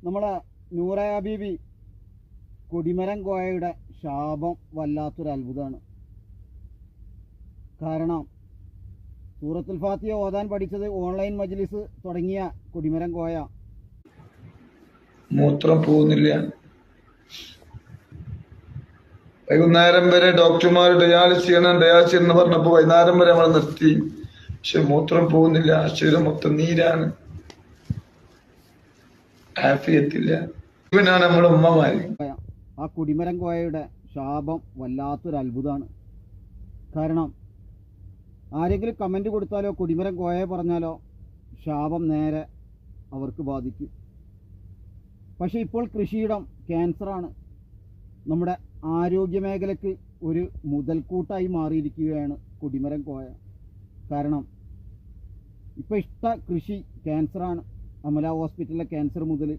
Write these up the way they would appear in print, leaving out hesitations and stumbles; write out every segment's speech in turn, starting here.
നമ്മളെ നൂറ ഹബീബി കൊടിമരം കോയയുടെ ശാപം വല്ലാത്തൊരു അത്ഭുതമാണ്. കാരണം സൂറത്തുൽ ഫാത്തിഹ ഓതാൻ പഠിച്ചത് ഓൺലൈൻ മജ്ലിസ് തുടങ്ങിയ കൊടിമരം കോയ മൂത്രം പോകുന്നില്ല. വൈകുന്നേരം വരെ ഡോക്ടർമാർ ഡയാലിസ് ചെയ്യണം എന്ന് പറഞ്ഞപ്പോ വൈകുന്നേരം വരെ നമ്മൾ നിർത്തി. പക്ഷെ മൂത്രം പോകുന്നില്ല. ശരീരം മൊത്തം നീരാണ്, ആഫിയത്തില്ല. ഇവനാണ് നമ്മുടെ ഉമ്മമാര്. ആ കൊടിമരം കോയയുടെ ശാപം വല്ലാത്തൊരു അത്ഭുതമാണ്. കാരണം ആരെങ്കിലും കമൻറ്റ് കൊടുത്താലോ കൊടിമരം കോയ പറഞ്ഞാലോ ശാപം നേരെ അവർക്ക് ബാധിക്കും. പക്ഷേ ഇപ്പോൾ കൃഷിയിടം ക്യാൻസറാണ്. നമ്മുടെ ആരോഗ്യ മേഖലയ്ക്ക് ഒരു മുതൽക്കൂട്ടായി മാറിയിരിക്കുകയാണ് കൊടിമരം കോയ. കാരണം ഇപ്പോൾ കൃഷി ക്യാൻസറാണ്. അമല ഹോസ്പിറ്റലിലെ ക്യാൻസർ മുതൽ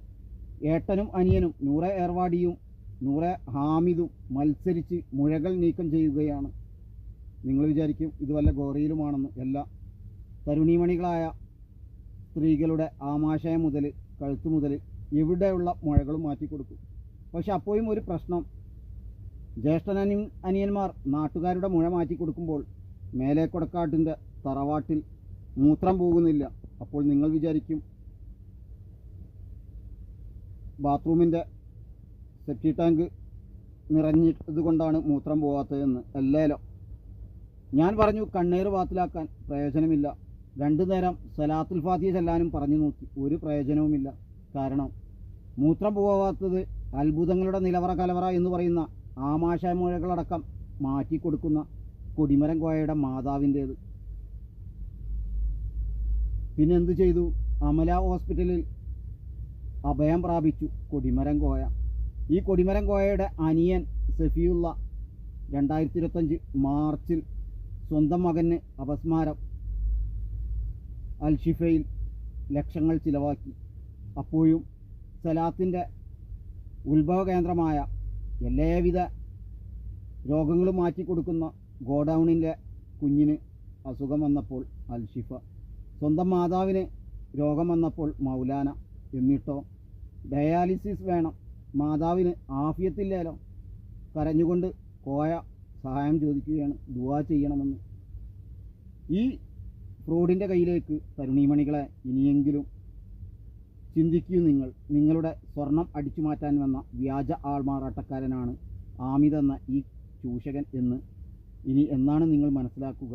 ഏട്ടനും അനിയനും നൂറെ ഏർവാടിയും നൂറെ ഹാമിദും മത്സരിച്ച് മുഴകൾ നീക്കം ചെയ്യുകയാണ്. നിങ്ങൾ വിചാരിക്കും ഇത് വല്ല ഗോറിയിലുമാണെന്ന്. എല്ലാ തരുണീമണികളായ സ്ത്രീകളുടെ ആമാശയം മുതൽ കഴുത്ത് മുതൽ എവിടെയുള്ള മുഴകളും മാറ്റിക്കൊടുക്കും. പക്ഷെ അപ്പോഴും ഒരു പ്രശ്നം, അനിയന്മാർ നാട്ടുകാരുടെ മുഴ മാറ്റി കൊടുക്കുമ്പോൾ മേലേക്കൊടക്കാട്ടിൻ്റെ തറവാട്ടിൽ മൂത്രം പോകുന്നില്ല. അപ്പോൾ നിങ്ങൾ വിചാരിക്കും ബാത്റൂമിൻ്റെ സെപ്റ്റി ടാങ്ക് നിറഞ്ഞത് കൊണ്ടാണ് മൂത്രം പോകാത്തതെന്ന്. അല്ലേലോ ഞാൻ പറഞ്ഞു കണ്ണീർ ബാത്തിലാക്കാൻ പ്രയോജനമില്ല. 2 നേരം സലാത്തുൽ ഫാത്തിഹ ചെല്ലാനും പറഞ്ഞു നോക്കി, ഒരു പ്രയോജനവുമില്ല. കാരണം മൂത്രം പോകാത്തത് അത്ഭുതങ്ങളുടെ നിലവറ കലവറ എന്ന് പറയുന്ന ആമാശയമുഴകളടക്കം മാറ്റിക്കൊടുക്കുന്ന കൊടിമരം കോയയുടെ മാതാവിൻ്റേത്. പിന്നെന്ത് ചെയ്തു? അമല ഹോസ്പിറ്റലിൽ അഭയം പ്രാപിച്ചു കൊടിമരം കോയ. ഈ കൊടിമരം കോയയുടെ അനിയൻ സഫിയുള്ള 2025 മാർച്ചിൽ സ്വന്തം മകന് അപസ്മാരം അൽഷിഫയിൽ ലക്ഷങ്ങൾ ചിലവാക്കി. അപ്പോഴും സലാത്തിൻ്റെ ഉത്ഭവ കേന്ദ്രമായ എല്ലാവിധ രോഗങ്ങളും മാറ്റിക്കൊടുക്കുന്ന ഗോഡൗണിൻ്റെ കുഞ്ഞിന് അസുഖം വന്നപ്പോൾ അൽഷിഫ, സ്വന്തം മാതാവിന് രോഗം വന്നപ്പോൾ മൗലാന. എന്നിട്ടോ ഡയാലിസിസ് വേണം, മാതാവിന് ആഫിയത്തില്ലല്ലോ. കരഞ്ഞുകൊണ്ട് കോയ സഹായം ചോദിക്കുകയാണ്, ദുആ ചെയ്യണമെന്ന്. ഈ ഫ്രോഡിൻ്റെ കയ്യിലേക്ക് തരുണീമണികളെ ഇനിയെങ്കിലും ചിന്തിക്കൂ. നിങ്ങളുടെ സ്വർണം അടിച്ചു മാറ്റാൻ വന്ന വ്യാജ ആൾമാറാട്ടക്കാരനാണ് ആമിദ് എന്ന ഈ ചൂഷകൻ എന്ന് ഇനി എന്നാണ് നിങ്ങൾ മനസ്സിലാക്കുക?